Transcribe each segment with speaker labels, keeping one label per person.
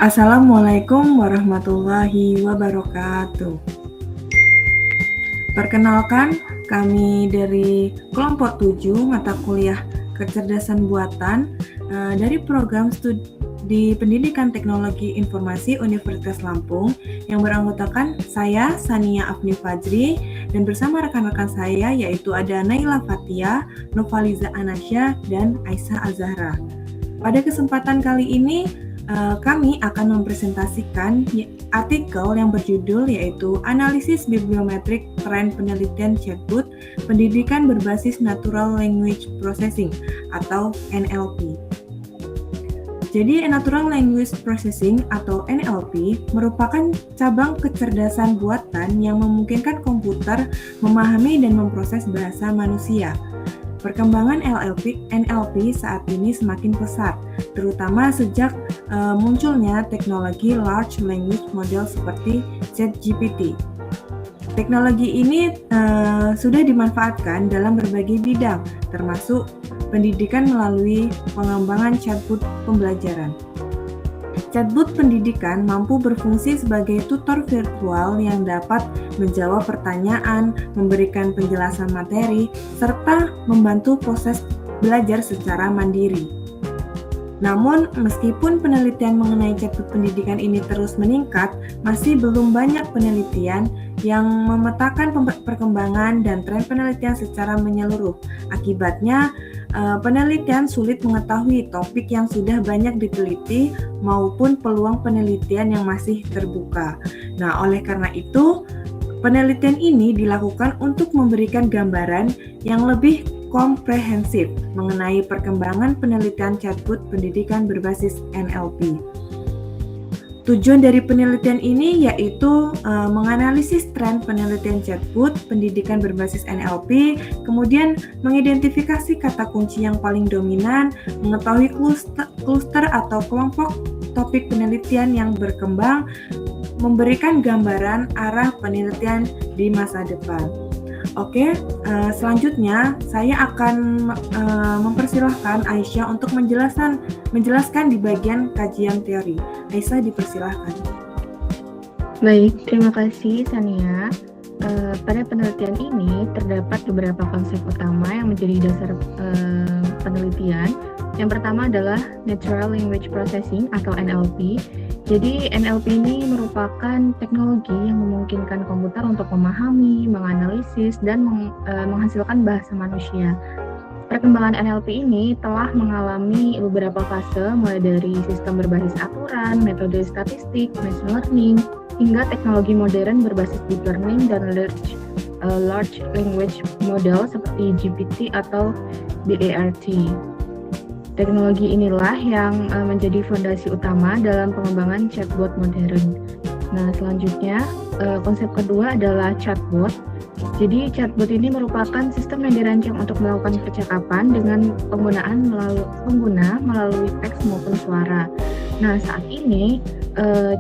Speaker 1: Assalamualaikum warahmatullahi wabarakatuh. Perkenalkan, kami dari kelompok 7 mata kuliah kecerdasan buatan dari program studi Pendidikan Teknologi Informasi Universitas Lampung yang beranggotakan saya, Sania Afni Fajri, dan bersama rekan-rekan saya yaitu ada Naila Fatia, Novaliza Anasya, dan Aisyah Azahra. Pada kesempatan kali ini, kami akan mempresentasikan artikel yang berjudul yaitu Analisis Bibliometrik Tren Penelitian Chatbot Pendidikan Berbasis Natural Language Processing atau NLP. Jadi, Natural Language Processing atau NLP merupakan cabang kecerdasan buatan yang memungkinkan komputer memahami dan memproses bahasa manusia. Perkembangan NLP saat ini semakin pesat, terutama sejak munculnya teknologi Large Language Model seperti ChatGPT. Teknologi ini sudah dimanfaatkan dalam berbagai bidang, termasuk pendidikan melalui pengembangan chatbot pembelajaran. Chatbot pendidikan mampu berfungsi sebagai tutor virtual yang dapat menjawab pertanyaan, memberikan penjelasan materi, serta membantu proses belajar secara mandiri. Namun, meskipun penelitian mengenai chatbot pendidikan ini terus meningkat, masih belum banyak penelitian yang memetakan perkembangan dan tren penelitian secara menyeluruh. Akibatnya, penelitian sulit mengetahui topik yang sudah banyak diteliti maupun peluang penelitian yang masih terbuka. Nah, oleh karena itu, penelitian ini dilakukan untuk memberikan gambaran yang lebih komprehensif mengenai perkembangan penelitian chatbot pendidikan berbasis NLP. Tujuan dari penelitian ini yaitu menganalisis tren penelitian chatbot pendidikan berbasis NLP, kemudian mengidentifikasi kata kunci yang paling dominan, mengetahui kluster atau kelompok topik penelitian yang berkembang, memberikan gambaran arah penelitian di masa depan. Oke, selanjutnya saya akan mempersilahkan Aisyah untuk menjelaskan di bagian kajian teori. Aisyah, dipersilahkan.
Speaker 2: Baik, terima kasih Sania. Pada penelitian ini terdapat beberapa konsep utama yang menjadi dasar penelitian. Yang pertama adalah Natural Language Processing atau NLP. Jadi NLP ini merupakan teknologi yang memungkinkan komputer untuk memahami, menganalisis, dan menghasilkan bahasa manusia. Perkembangan NLP ini telah mengalami beberapa fase, mulai dari sistem berbasis aturan, metode statistik, machine learning, hingga teknologi modern berbasis deep learning dan large language model seperti GPT atau BART. Teknologi inilah yang menjadi fondasi utama dalam pengembangan chatbot modern. Nah, selanjutnya konsep kedua adalah chatbot. Jadi chatbot ini merupakan sistem yang dirancang untuk melakukan percakapan dengan pengguna melalui teks maupun suara. Nah, saat ini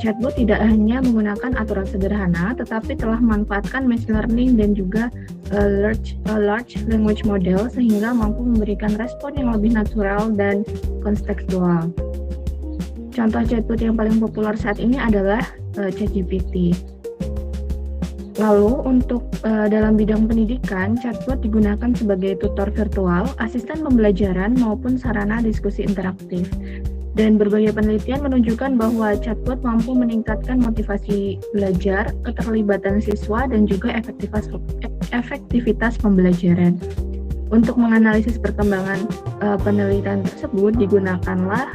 Speaker 2: chatbot tidak hanya menggunakan aturan sederhana, tetapi telah memanfaatkan machine learning dan juga large language model sehingga mampu memberikan respon yang lebih natural dan kontekstual. Contoh chatbot yang paling populer saat ini adalah ChatGPT. Lalu untuk dalam bidang pendidikan, chatbot digunakan sebagai tutor virtual, asisten pembelajaran maupun sarana diskusi interaktif. Dan berbagai penelitian menunjukkan bahwa chatbot mampu meningkatkan motivasi belajar, keterlibatan siswa, dan juga efektivitas pembelajaran. Untuk menganalisis perkembangan penelitian tersebut, digunakanlah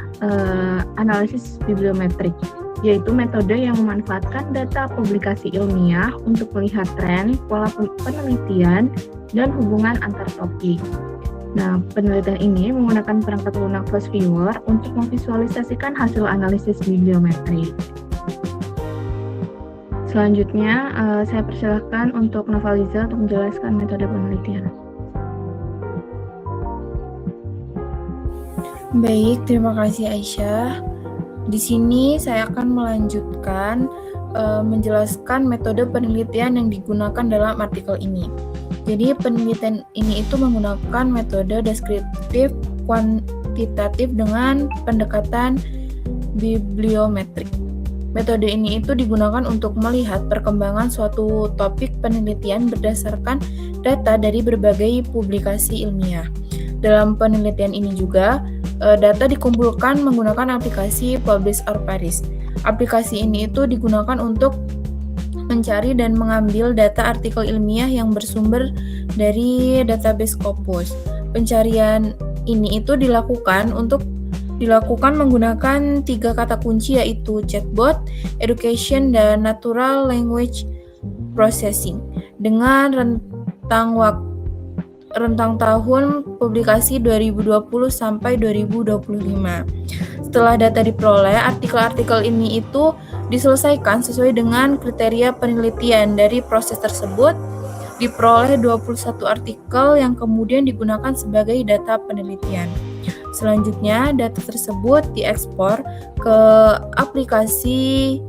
Speaker 2: analisis bibliometrik, yaitu metode yang memanfaatkan data publikasi ilmiah untuk melihat tren, pola penelitian, dan hubungan antar topik. Nah, penelitian ini menggunakan perangkat lunak plus viewer untuk memvisualisasikan hasil analisis bibliometrik. Selanjutnya, saya persilahkan untuk Novaliza untuk menjelaskan metode penelitian.
Speaker 3: Baik, terima kasih Aisyah. Di sini saya akan melanjutkan menjelaskan metode penelitian yang digunakan dalam artikel ini. Jadi penelitian ini itu menggunakan metode deskriptif kuantitatif dengan pendekatan bibliometrik. Metode ini itu digunakan untuk melihat perkembangan suatu topik penelitian berdasarkan data dari berbagai publikasi ilmiah. Dalam penelitian ini juga, data dikumpulkan menggunakan aplikasi Publish or Perish. Aplikasi ini itu digunakan untuk mencari dan mengambil data artikel ilmiah yang bersumber dari database Scopus. Pencarian ini itu dilakukan menggunakan 3 kata kunci, yaitu chatbot, education, dan natural language processing dengan rentang tahun publikasi 2020 sampai 2025. Setelah data diperoleh, artikel-artikel ini itu diselesaikan sesuai dengan kriteria penelitian. Dari proses tersebut diperoleh 21 artikel yang kemudian digunakan sebagai data penelitian. Selanjutnya, data tersebut diekspor ke aplikasi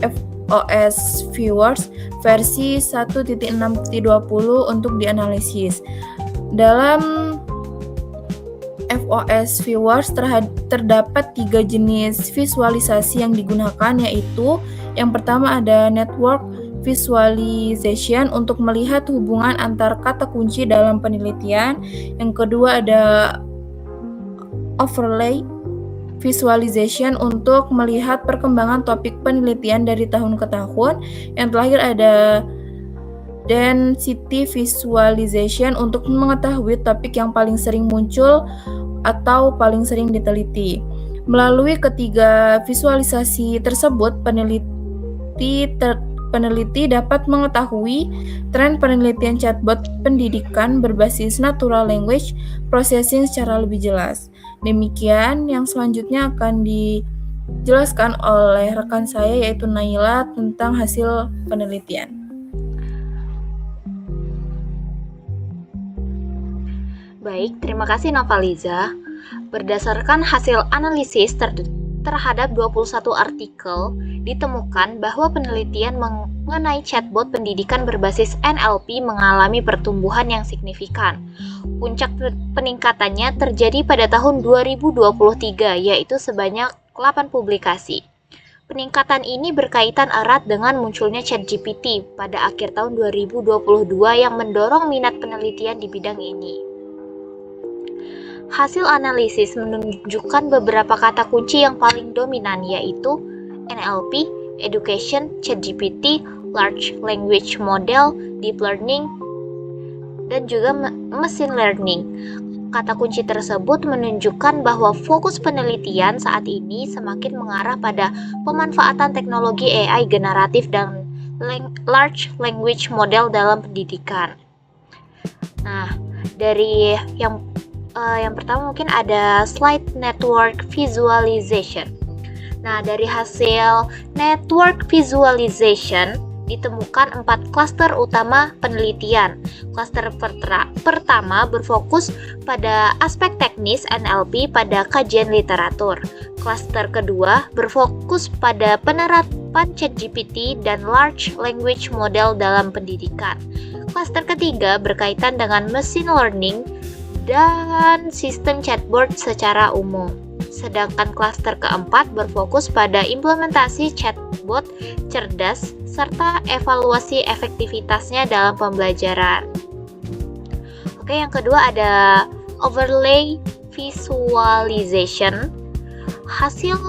Speaker 3: FOS Viewers versi 1.6.20 untuk dianalisis. Dalam FOS Viewers terdapat 3 jenis visualisasi yang digunakan, yaitu yang pertama ada network visualization untuk melihat hubungan antar kata kunci dalam penelitian. Yang kedua ada overlay visualization untuk melihat perkembangan topik penelitian dari tahun ke tahun. Yang terakhir ada density visualization untuk mengetahui topik yang paling sering muncul atau paling sering diteliti. Melalui ketiga visualisasi tersebut, peneliti dapat mengetahui tren penelitian chatbot pendidikan berbasis natural language processing secara lebih jelas. Demikian, yang selanjutnya akan dijelaskan oleh rekan saya, yaitu Naila, tentang hasil penelitian.
Speaker 4: Baik, terima kasih Novaliza. Berdasarkan hasil analisis terhadap 21 artikel, ditemukan bahwa penelitian mengenai chatbot pendidikan berbasis NLP mengalami pertumbuhan yang signifikan. Puncak peningkatannya terjadi pada tahun 2023, yaitu sebanyak 8 publikasi. Peningkatan ini berkaitan erat dengan munculnya ChatGPT pada akhir tahun 2022 yang mendorong minat penelitian di bidang ini. Hasil analisis menunjukkan beberapa kata kunci yang paling dominan, yaitu NLP, education, ChatGPT, large language model, deep learning, dan juga machine learning. Kata kunci tersebut menunjukkan bahwa fokus penelitian saat ini semakin mengarah pada pemanfaatan teknologi AI generatif dan large language model dalam pendidikan. Nah, dari yang pertama mungkin ada slide network visualization. Nah, dari hasil network visualization ditemukan 4 klaster utama penelitian. Klaster pertama berfokus pada aspek teknis NLP pada kajian literatur. Klaster kedua berfokus pada penerapan ChatGPT dan large language model dalam pendidikan. Klaster ketiga berkaitan dengan machine learning dan sistem chatbot secara umum. Sedangkan klaster keempat berfokus pada implementasi chatbot cerdas serta evaluasi efektivitasnya dalam pembelajaran. Oke, yang kedua ada overlay visualization. Hasil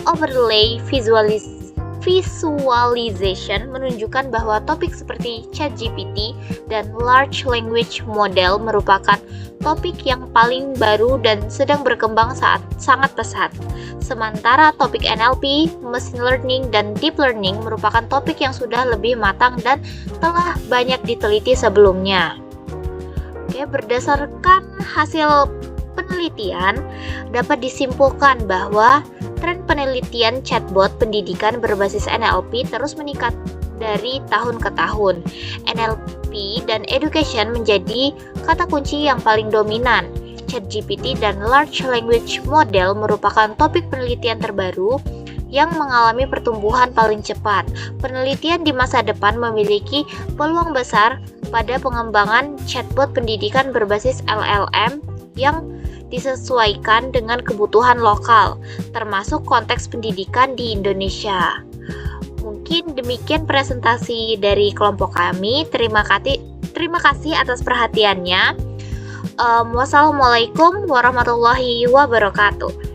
Speaker 4: overlay visualization menunjukkan bahwa topik seperti ChatGPT dan large language model merupakan topik yang paling baru dan sedang berkembang sangat pesat. Sementara topik NLP, machine learning, dan deep learning merupakan topik yang sudah lebih matang dan telah banyak diteliti sebelumnya. Oke, berdasarkan hasil penelitian, dapat disimpulkan bahwa tren penelitian chatbot pendidikan berbasis NLP terus meningkat dari tahun ke tahun. NLP dan education menjadi kata kunci yang paling dominan. ChatGPT dan large language model merupakan topik penelitian terbaru yang mengalami pertumbuhan paling cepat. Penelitian di masa depan memiliki peluang besar pada pengembangan chatbot pendidikan berbasis LLM yang disesuaikan dengan kebutuhan lokal, termasuk konteks pendidikan di Indonesia. Mungkin demikian presentasi dari kelompok kami. Terima kasih atas perhatiannya. Wassalamualaikum warahmatullahi wabarakatuh.